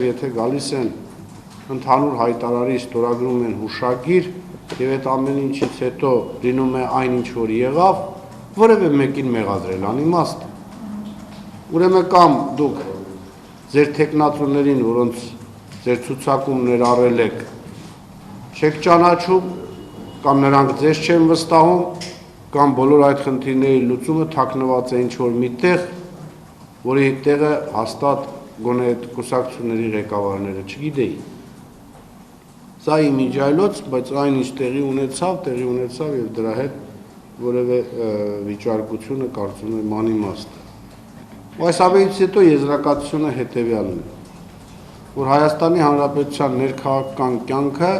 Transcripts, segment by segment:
Եթե գալիս են ընդհանուր հայտարարի ստորագրում են հուշագիր եւ այդ ամեն ինչից հետո լինում է այն ինչ որ եղավ, որևէ մեկին մեղադրել անիմաստ։ Ուրեմն կամ դուք ձեր տեխնատուներին, որոնց ձեր ցուցակում ներառել եք, չեք ճանաչում, կամ նրանք ձեզ չեն վստահում, կամ բոլոր այդ խնդիրների լուծումը թաքնված է ինչ որ միտեղ, որի տեղը հաստատ գոնե այդ կուսակցությունների ղեկավարները չգիտեի։ Սա իմ իջայլոց, բայց այն ինչ տեղի ունեցավ եւ դրա հետ որևէ վիճարկությունը կարծում եմ անիմաստ է։ Այս ամենից հետո եզրակացությունը հետեւյալն է, որ Հայաստանի Հանրապետության ներքաղաքական կյանքը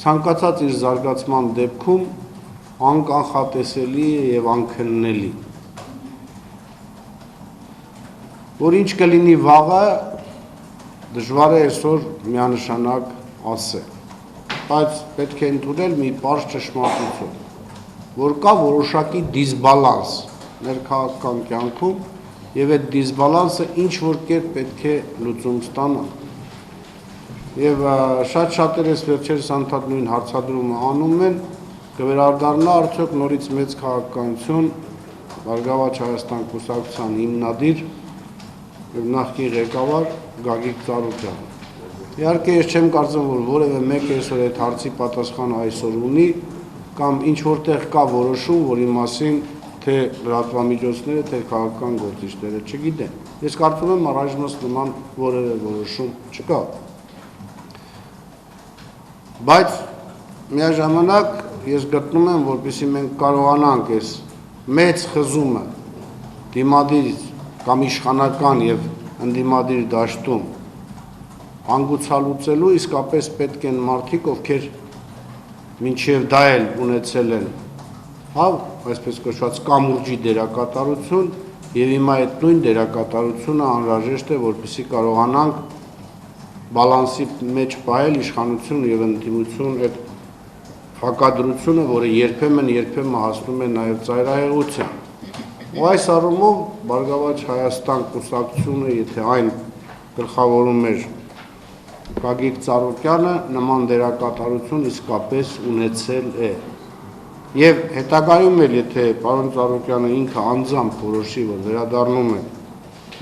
ցանկացած իր զարգացման դեպքում անկանխատեսելի է եւ անքննելի։ Որ ինչ կլինի վաղը, դժվար է այսօր միանշանակ ասել, բայց պետք է ընդունել մի պարզ ճշմարտություն, որ կա որոշակի դիսբալանս ներքաղաքական կյանքում եւ այդ դիսբալանսը ինչ որ կերպ պետք է լուծում ստանա։ Եվ շատ-շատեր այս վերջերս անդադ նույն հարցադրումը անում են, կվերադառնա արդյոք նորից մեծ քաղաքականություն Բարգավաճ Հայաստան կուսակցության հիմնադիր նախկին ղեկավար Գագիկ Ծառուկյանը։ Իհարկե ես չեմ կարծում, որ որևէ մեկ այսօր այդ հարցի պատասխանը այսօր ունի, կամ ինչ որտեղ կա որոշում, որի մասին թե լրատվամիջոցները, թե քաղաքական գործիչները չգիտեն։ Ես կարծում եմ առայժմ նման որևէ որոշում չկա։ Բայց միաժամանակ ես գտնում եմ, որպեսզի մենք կարողանանք այս մեծ խզումը դիմադիր կամ իշխանական եւ ընդդիմադիր դաշտում հանգուցալուծելու իսկապես պետք են մարդիկ, ովքեր մինչև դա էլ ունեցել են, այսպես կոչված կամուրջի դերակատարություն եւ հիմա այդ նույն դերակատարությունը անհրաժեշտ է, որպեսզի կարողանանք բալանսի մեջ պահել իշխանություն եւ ընդդիմություն այդ հակադրությունը, որը երբեմն հասնում է նաեւ ծայրահեղության։ Ու այս առումով Բարգավաճ Հայաստան կուսակցությունը, եթե այն գլխավորում էր Գագիկ Ծառուկյանը, նման դերակատարություն իսկապես ունեցել է։ Եվ հետագայում էլ, եթե պարոն Ծառուկյանը ինքը անձամբ որոշի, որ վերադառնում է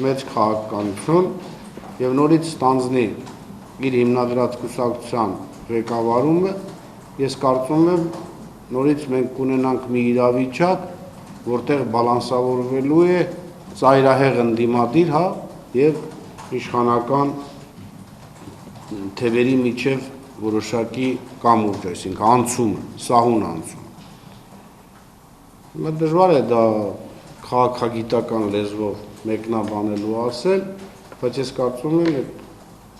մեծ քաղաքականություն եւ նորից ստանձնի իր հիմնադրած կուսակցության ղեկավարումը, ես կարծում եմ նորից մենք կունենանք մի իրավիճակ, որտեղ բալանսավորվելու է ծայրահեղ ընդդիմադիր եւ իշխանական թևերի միջև որոշակի կամուրջ, այսինքն անցումը, սահուն անցում։ Հիմա դժվար է դա քաղաքագիտական լեզվով մեկնաբանելու ասել, բայց ես կարծում եմ այդ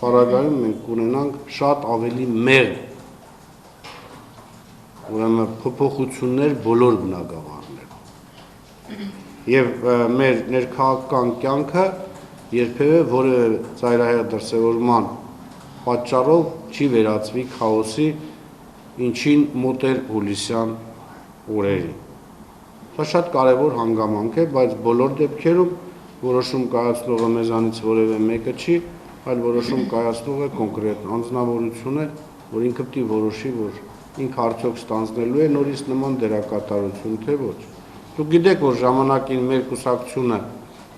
պարագայում մենք կունենանք շատ ավելի մեղմ, ուրեմն փոփոխություններ բոլոր բնագավառներում։ Եվ մեր ներքաղաքական կյանքը երբևէ որևէ ծայրահեղ դրսևորման պատճառով չի վերածվի քաոսի, ինչին մոտ էր հուլիսյան օրերին։ Դա շատ կարևոր հանգամանք է, բայց բոլոր դեպքերում որոշում կայացնողը մեզանից որևէ մեկը չի, այլ որոշում կայացնողը կոնկրետ անձնավորություն է, որ ինքը պետք է որոշի, որ ինքը արդյոք ստանձնելու է նորից նման դերակատարություն, թե ոչ։ Դուք գիտեք, որ ժամանակին մեր կուսակցությունը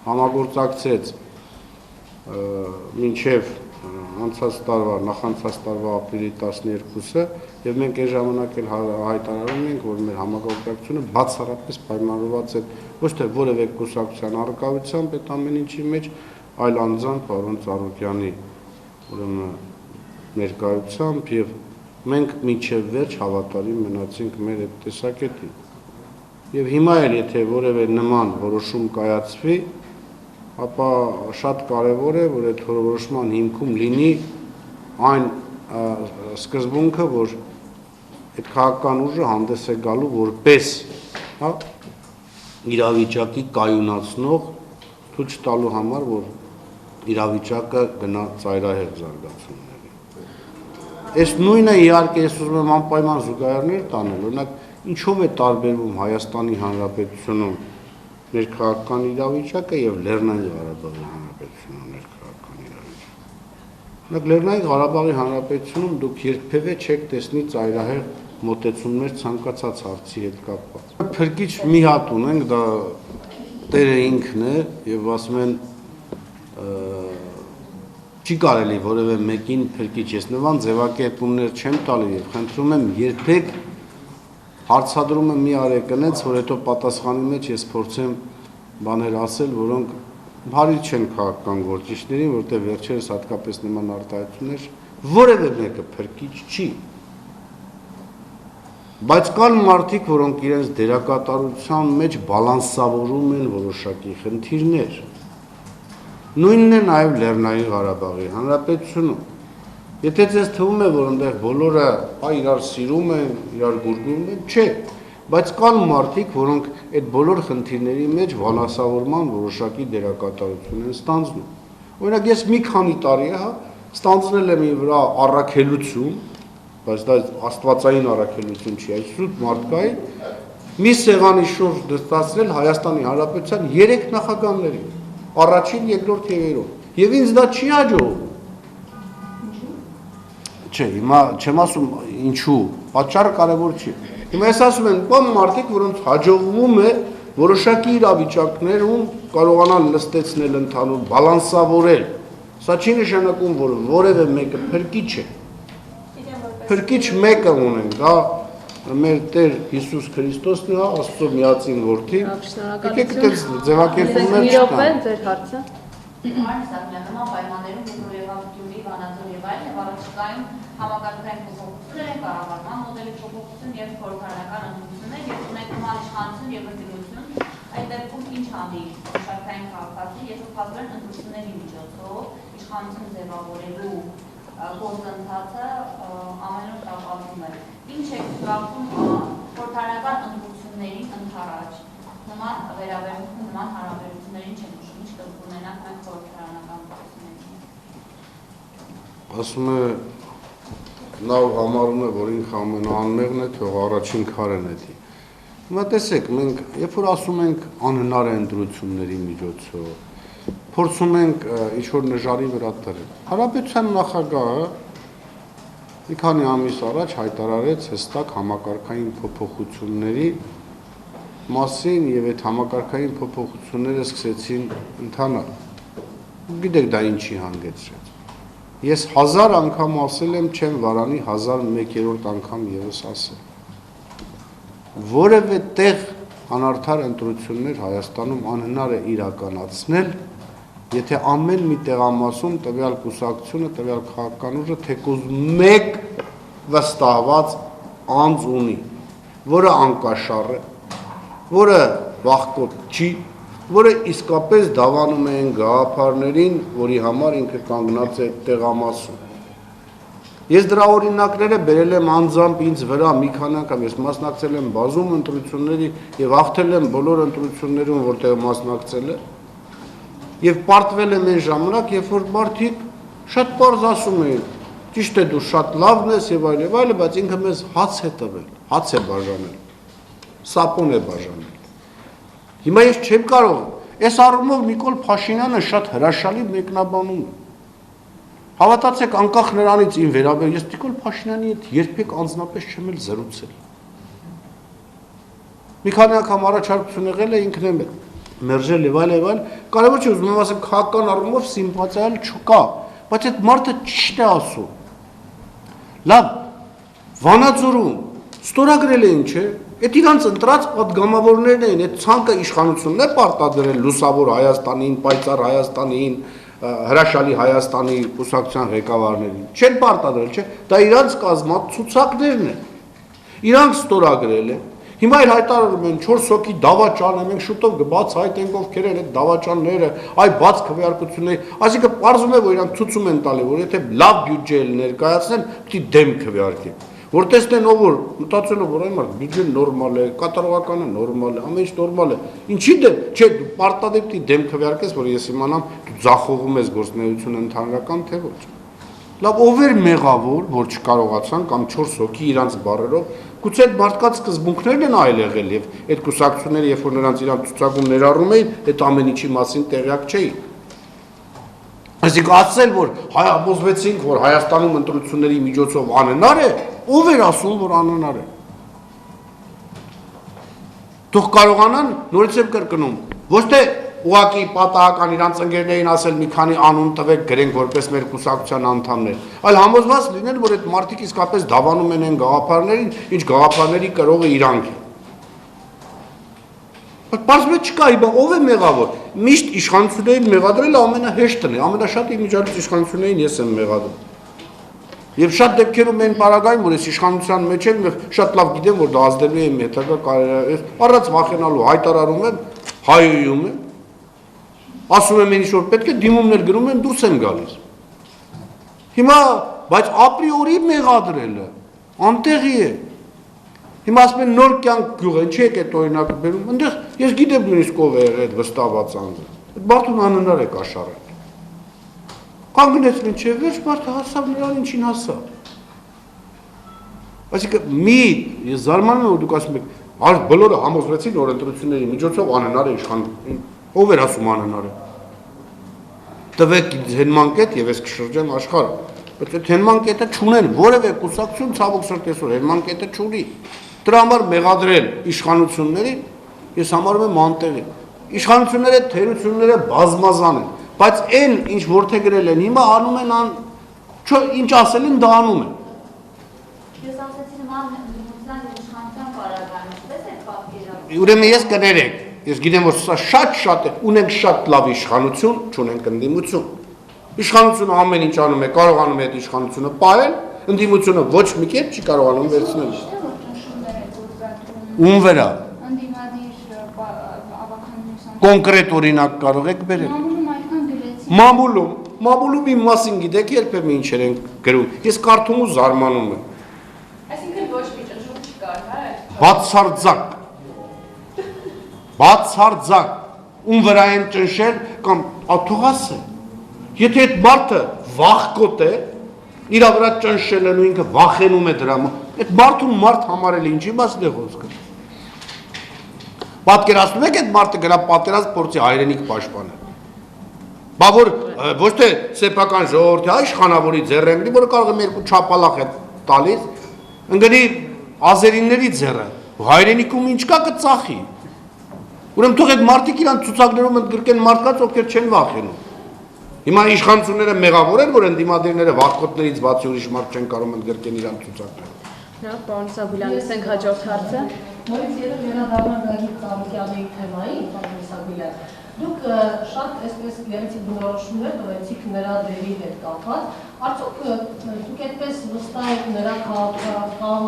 համագործակցեց մինչև նախանցած տարվա ապրիլի 12-ը եւ մենք այն ժամանակ էլ հայտարարում ենք, որ մեր համագործակցությունը բացառապես պայմանավորված է ոչ թե որևէ կուսակցության առկայությամբ այդ ամեն ինչի մեջ, այլ անձամբ պարոն Ծառուկյանի ուրեմն ներկայությամբ եւ մենք մինչև վերջ հավատարիմ մնացինք մեր այդ տեսակետին։ Եվ հիմա էլ եթե որևէ նման որոշում կայացվի, ապա շատ կարևոր է, որ այդ որոշման հիմքում լինի այն սկզբունքը, որ այդ քաղաքական ուժը հանդես է գալու որպես իրավիճակի կայունացնող, ցույց տալու համար, որ իրավիճակը գնա ծայրահեղ զարգացումների։ Այս նույնը իհարկե ես ուզում եմ անպայման զուգահեռներ տանել, օրինակ ինչով է տարբերվում Հայաստանի Հանրապետությունում ներքաղաքական իրավիճակը եւ Լեռնային Ղարաբաղի Հանրապետությունում ներքաղաքական իրավիճակը։ Լեռնային Ղարաբաղի Հանրապետությունում դուք երբևէ չեք տեսնի ծայրահեղ մոտեցումներ ցանկացած հարցի հետ կապված։ Փրկիչ մի հատ ունենք, դա Տերը ինքն է եւ ասում են չի կարելի որևէ մեկին փրկիչ, ես նման ձևակերպումներ չեմ տալի եւ խնդրում եմ երբեք հարցադրումը մի արեք այնց, որ հետո պատասխանի մեջ ես փորձեմ բաներ ասել, որոնք բարի չեն քաղաքական գործիչներին, որտեղ վերջերս հատկապես նման արտահայտություններ որևէ մեկը փրկիչ չի։ Բայց կան մարդիկ, որոնք իրենց դերակատարության մեջ բալանսավորում են որոշակի խնդիրներ։ Նույնն է նաև Լեռնային Ղարաբաղի Հանրապետությունում։ Եթե ձեզ թվում է, որ այնտեղ բոլորը իրար սիրում են, իրար գուրգում են, չէ, բայց կան մարդիկ, որոնք այդ բոլոր խնդիրների մեջ բալանսավորման որոշակի դերակատարություն են ստանձնում։ Օրինակ ես մի քանի տարի է, ստանձնել եմ իր վրա առաքելություն, բայց դա աստվածային առաքելություն չի, այս սուտ մարդկային, մի սեղանի շուրջ նստացնել Հայաստանի Հանրապետության 3 նախագահների, առաջին, երկրորդ եւ երրորդ։ Եվ ինձ դա չի հաջողում։ Չէ, հիմա չեմ ասում ինչու, պատճառը կարևոր չի։ Հիմա ես ասում եմ, կան մարդիկ, որոնց հաջողվում է որոշակի իրավիճակներում կարողանալ նստեցնել ընդհանուր, բալանսավորել։ Սա չի նշանակում, որ որևէ մեկը փրկիչ է։ Փրկիչ մեկը ունենք, դա մեր Տեր Հիսուս Քրիստոսն է, Աստծո միածին որդի։ Եկեք այդպես ձևակերպումներ չտան։ Ձեր հարցը։ Նման պայմաններում Գյումրի, Վանաձոր եւ այլն եւ առաջիկայում համակարգային փոփոխություններ են, կառավարման մոդելի փոփոխություն եւ խորհրդարանական ընդունումներ եւ ունեցման իշխանություն եւ ընդդիմություն, այդ դեպքում ինչ անի մշակութային քաղաքացի, եթե փաստորեն ընդունումների միջոցով իշխանություն ձևավորելու գործընթացը ամենուր տապալվում է։ Ինչ է գաղթում խորհրդարանական ընդունումներին ընդառաջ նման վերաբերմունքում նման հարաբերություններին չեն ուշում, ինչ կունենանք մենք խորհրդարանական գործունեություն։ Ասում է լավ համարում է, որ ինքը ամենաանմեղն է, թող առաջին քարն է դի։ Հիմա տեսեք, մենք երբ որ ասում ենք անհնար է ընտրությունների միջոցով, փորձում ենք ինչ-որ նժարի վրա դրել։ Հանրապետության նախագահը մի քանի ամիս առաջ հայտարարեց հստակ համակարգային փոփոխությունների մասին եւ այդ համակարգային փոփոխությունները սկսեցին ընթանալ։ Գիտեք դա ինչի հանգեցրեց։ Ես 1000 անգամ ասել եմ, չեմ վարանի 1001-րդ անգամ եւս ասել։ Որևէ տեղ անարդար ընտրություններ Հայաստանում անհնար է իրականացնել, եթե ամեն մի տեղամասում տվյալ կուսակցությունը, տվյալ քաղաքական ուժը թեկուզ մեկ վստահված անձ ունի, որը անկաշառ է, որը վախկոտ չի, որը իսկապես դավանում է այն գաղափարներին, որի համար ինքը կանգնած է տեղամասում։ Ես դրա օրինակները բերել եմ անձամբ ինձ վրա մի քանի անգամ, ես մասնակցել եմ բազում ընտրությունների եւ հաղթել եմ բոլոր ընտրություններում, որտեղ մասնակցել եմ, եւ պարտվել եմ այն ժամանակ, երբ որ մարդիկ շատ պարզ ասում էին, ճիշտ է դու շատ լավն ես եւ այլ, բայց ինքը մեզ հաց է տվել, հաց է բաժանել, սապոն է բաժանել։ Հիմա ես չեմ կարող, այս առումով Նիկոլ Փաշինյանը շատ հրաշալի մեկնաբանում է։ Հավատացեք, անկախ նրանից ին վերաբերյալ, ես Նիկոլ Փաշինյանի հետ երբեք անձնապես չեմ էլ զրուցել։ Մի քանի անգամ առաջարկություն եղել է ինքն է մերժել եւ այլ, կարևոր չէ, ուզում եմ ասեմ, քաղաքական առումով սիմպաթիա չկա, բայց այդ մարդը ճիշտ է ասում։ Լավ, Վանաձորում ստորագրել էին, չէ՞։ Այդ իրանց ընտրած պատգամավորներն էին, այդ ցանկը իշխանությունն է պարտադրել լուսավոր Հայաստանին, պայծառ Հայաստանին, հրաշալի Հայաստանի կուսակցության ղեկավարներին։ Չեն պարտադրել, չէ՞։ Դա իրանց կազմած ցուցակներն են։ Իրանք ստորագրել են։ Հիմա էլ հայտարարում են 4 հոգի դավաճան է, մենք շուտով կբացահայտենք ովքեր են այդ դավաճանները, այ բաց քվեարկությունների, այսինքն պարզվում է, որ իրանք ցույց են տալի, որ եթե լավ բյուջե ներկայացնեն, պիտի դեմ քվեարկեն։ Որ տեսնեն ով որ մտածելով որ այն մարդ բյուջեն նորմալ է, կատարողականը նորմալ է, ամեն ինչ նորմալ է։ Ինչի դեմ, չէ, դու պարտադեպի դեմ քվեարկես, որ ես իմանամ դու ձախողում ես գործունեությունը ընդհանրական թե ոչ։ Լավ, ով էր մեղավոր, որ չկարողացան կամ 4 հոգի իրանց բարերով, գուցե այդ մարդկանց սկզբունքներն են այլ եղել եւ այդ կուսակցությունները, երբ որ նրանց իրանք ցուցակում ներառում էին, այդ ամեն ինչի մասին տեղյակ չէին։ Այսինքն ասել, որ համոզվեցինք, որ Հայաստանում ընտրությունների միջոցով անհնար է, ով էր ասում, որ անհնար է։ Թող կարողանան, նորից եմ կրկնում, ոչ թե ուղղակի պատահական իրանց ընկերներին ասել մի քանի անուն տվեք, գրենք որպես մեր կուսակցության անդամներ, այլ համոզված լինել, որ այդ մարդիկ իսկապես դավանում են այն գաղափարներին, ինչ գաղափարների կրողը իրանք են։ Պարզվեց չկա, իբա ով է մեղավոր։ Միշտ իշխանություններին մեղադրելը ամենահեշտն է, ամենաշատ իմիջիալից իշխանություններին ես եմ մեղադրում։ Եվ շատ դեպքերում են պարագային, որ ես իշխանության մեջ եմ, շատ լավ գիտեմ, որ դա ազդելու է հետագա կարիերայով, առանց վախենալու հայտարարում եմ, հայոյում եմ, ասում եմ ինչ որ պետք է, դիմումներ գրում եմ, դուրս եմ գալիս։ Հիմա, բայց ապրիորի մեղադրելը անտեղի է։ Հիմա ասում են նոր կյանք գյուղ են, չի եք այդ օրինակը բերում, այնտեղ ես գիտեմ նույնիսկ ով է այդ վստահված անձը։ Այդ մարդուն անհնար է կաշառել։ Կանգնեցին չէ, վերջ մարդը հասավ նրան ինչին հասավ։ Այսինքն մի ես զարմանում եմ, որ դուք ասում եք, բոլորը համոզվեցին, որ ընտրությունների միջոցով անհնար է իշխան, ով էր ասում անհնար է։ Տվեք հենման կետ եւ ես կշրջեմ աշխարհը։ Բայց այդ հենման կետը չունեն, որևէ կուսակցություն ցավոք սրտի այսօր հենման կետը չունի։ Դրա համար մեղադրել իշխանություններին ես համարում եմ անտեղի։ Իշխանությունները թերությունները բազմազան են, բայց այն ինչ որթեգրել են հիմա անում են ինչ ասել են դա անում են։ Ես ասացի նման դիմության իշխանության պարագայում, ո՞պես է պատկերացնում։ Ուրեմն ես կներեք, ես գիտեմ որ սա շատ է, ունենք շատ լավ իշխանություն, չունենք ընդդիմություն։ Իշխանությունը ամեն ինչ անում է, կարողանում է այդ իշխանությունը պահել, ընդդիմությունը ոչ մի կերպ չի կարողանում վերցնել։ Ում վրա։ Կոնկրետ օրինակ կարող եք բերել։ Մամուլում իմ մասին գիտեք երբեմն ինչեր են գրում։ Ես կարդում ու զարմանում եմ։ Այսինքն ոչ մի ճնշում չկար, հա՞։ Բացարձակ։ Ում վրա են ճնշել կամ աթողասը։ Եթե այդ մարդը վախկոտ է, իր վրա ճնշել են ու ինքը վախենում է դրա, այդ մարդուն մարդ համարել ինչի մասն է խոսքը։ Պատկերացնում եք այդ մարդը գնա պատերազմ փորձի հայրենիք պաշտպանել։ Բա որ ոչ թե սեփական ժողովրդի իշխանավորի ձեռը ընկնի, որը կարող է երկու չափալախ է տալիս, ընկնի ազերիների ձեռը, հայրենիքում ինչ կա կծախի։ Ուրեմն թող այդ մարդիկ իրան ցուցակներում ընդգրկեն մարդկանց, ովքեր չեն վախենում։ Հիմա իշխանությունները մեղավոր են, որ ընդդիմադիրները վախկոտներից բացի ուրիշ մարդ չեն կարող ընդգրկեն իրան ցուցակները։ Հա, պարոն Սաբիլյան, ասենք հաջորդ հարցը։ Նորից երբ վերադառնանք Գագիկ Ծառուկյանի թեմային, պարոն Սաբիլյան, դուք շատ այսպես գեղեցիկ բնորոշումներ տվեցիք նրա դերի հետ կապված, արդյոք դուք այդպես վստահ եք նրա քաղաքական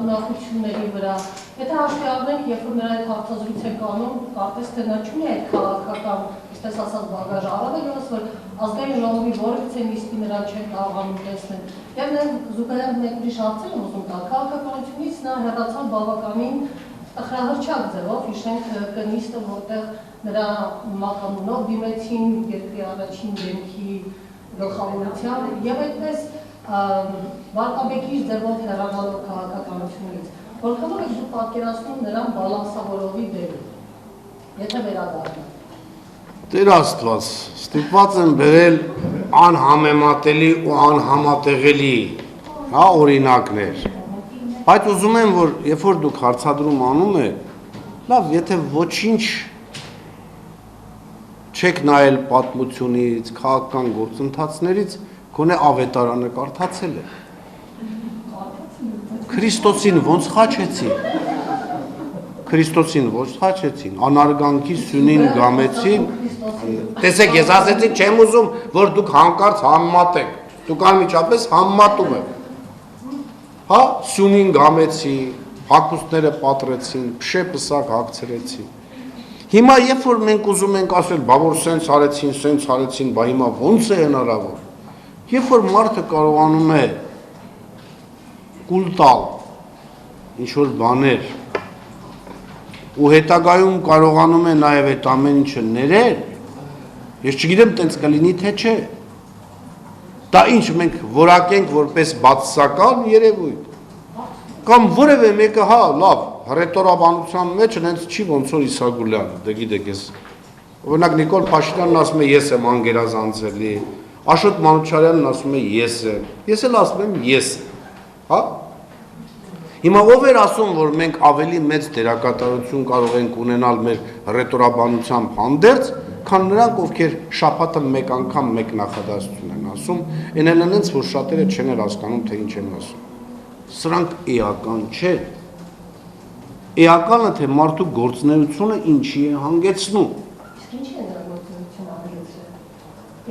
ունակությունների վրա, եթե հաշվի առնենք, երբ որ նրա այդ հարցազրույց եք անում, կարծես թե նա չունի այդ քաղաքական, այսպես ասած, բագաժը, առավելևս որ ազգային ժողովի որևիցե նիստի նրան չեն կարողանում տեսնել։ Եվ նաև զուգահեռ մեկ ուրիշ հարցեր եմ ուզում տալ, քաղաքականությունից նա հեռացավ բավականին տխրահրճակ ձևով, հիշենք կնիստը, որտեղ նրա մականունով դիմեցին երկրի առաջին դեմքի գլխավորությամբ եւ այդպես վարկաբեկիչ ձևով հեռանալով քաղաքականությունից։ Որքանով եք դուք պատկերացնում նրան բալանսավորողի դերը, եթե վերադառնա։ Տեր Աստված, ստիպված եմ բերել անհամեմատելի ու անհամատեղելի, հա, օրինակներ։ Բայց ուզում եմ, որ երբ որ դուք հարցադրում անում եք, լավ, եթե ոչինչ չեք նայել պատմությունից, քաղաքական գործընթացներից, գոնե ավետարանը կարդացել եք։ Քրիստոսին ոնց խաչեցին։ Քրիստոսին ոչ խաչեցին, անարգանքի սյունին գամեցին, տեսեք, ես ասեցի չեմ ուզում, որ դուք հանկարծ համեմատեք, դուք անմիջապես համեմատում եք, հա, սյունին գամեցին, հագուստները պատրեցին, փշե-պսակ հագցրեցին, հիմա երբ որ մենք ուզում ենք ասել, բա որ սենց արեցին, բա հիմա ոնց է հնարավոր, երբ որ մարդը կարողանում է կուլ տալ, ինչ-որ բաներ, ու հետագայում կարողանում է նաև այդ ամեն ինչը ներել, ես չգիտեմ տենց կլինի թե չէ, դա ինչ մենք որակենք որպես բացասական երևույթ, կամ որևէ մեկը հա լավ, հռետորաբանության մեջ հենց չի ոնց որ Իսագուլյանը, դե գիտեք ես Օրինակ Նիկոլ Փաշինյանն ասում է ես եմ անգերազանցելի, Աշոտ Մանուչարյանն ասում է ես եմ, ես էլ ասում եմ ես եմ, հա? Հիմա ով էր ասում, որ մենք ավելի մեծ դերակատարություն կարող ենք ունենալ մեր ռետորաբանությամբ հանդերձ, քան նրանք, ովքեր շաբաթը մեկ անգամ մեկ նախադասություն են ասում, այն էլ այնց, որ շատերը չեն հասկանում, թե ինչ են ասում։ Սրանք էական չէ։ Էականը, թե մարդու գործունեությունը ինչի է հանգեցնում։ Իսկ ինչի է նրա գործունեությունը հանգեցրել,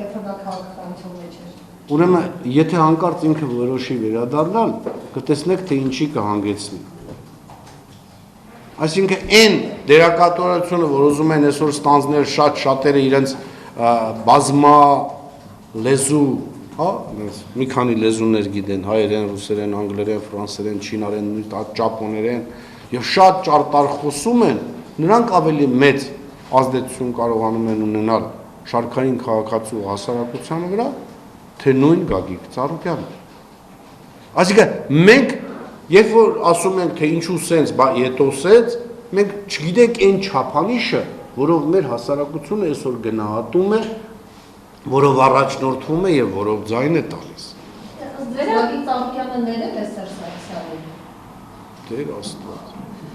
երբ նա քաղաքականության մեջ էր։ Ուրեմն, եթե հանկարծ ինքը որոշի վերադառնալ, կտեսնեք, թե ինչի կհանգեցնի։ Այսինքն այն դերակատարությունը, որ ուզում են այսօր ստանձնել շատերը իրենց բազմա լեզու, հա, մի քանի լեզուներ գիտեն, հայերեն, ռուսերեն, անգլերեն, ֆրանսերեն, չինարեն, ճապոներեն, եւ շատ ճարտար խոսում են, նրանք ավելի մեծ ազդեցություն կարողանում են ունենալ շարքային քաղաքացու հասարակության վրա, թե նույն Գագիկ Ծառուկյանը։ Այսինքն մենք երբ որ ասում ենք, թե ինչու սենց, բա ետոսեց, մենք չգիտենք այն չափանիշը, որով մեր հասարակությունը այսօր գնահատում է, որով առաջնորդվում է եւ որով ձայն է տալիս։ Գագիկ Ծառուկյանը ներել է Սերժ Սարգսյանին։ Տեր Աստված։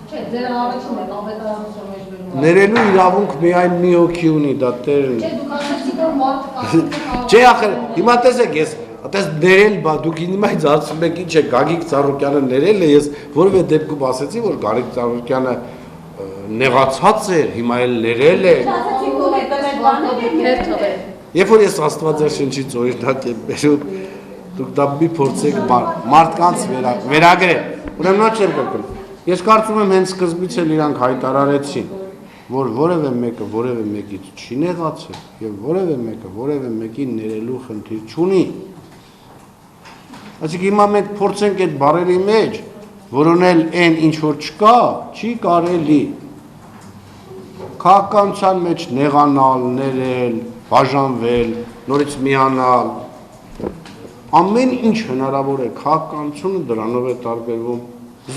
Չէ, ձեր առաջին պետավետարանության մեջ բերում է։ Ներելու իրավունք միայն մի հոգի ունի, դա Տերն։ Չէ, դուք ասացիք, որ մարդը կասում Չէ, ախր, հիմա տեսեք, ես այդպես ներել, բա դուք հիմա ինձ ասում եք ինչ է Գագիկ Ծառուկյանը ներել է, ես որևէ դեպքում ասեցի, որ Գագիկ Ծառուկյանը նեղացած էր, հիմա էլ ներել է։ Երբ որ ես Աստվածաշնչից օրինակ եմ բերում, դուք դա մի փորձեք մարդկանց վերագրել։ Ուրեմն ոչ եմ կրկնում։ Ես կարծում եմ հենց սկզբից էլ իրանք հայտարարեցին, որ որևէ մեկը որևէ մեկից չի նեղացել եւ որևէ մեկը որևէ մեկին ներելու խնդիր չունի։ Այսինքն հիմա մենք փորձենք այդ բառերի մեջ որոնել այն ինչ որ չկա, չի կարելի։ Քաղաքականության մեջ նեղանալ, ներել, բաժանվել, նորից միանալ, ամեն ինչ հնարավոր է, քաղաքականությունը դրանով է տարբերվում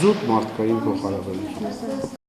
զուտ մարդկային փոխհարաբերություն։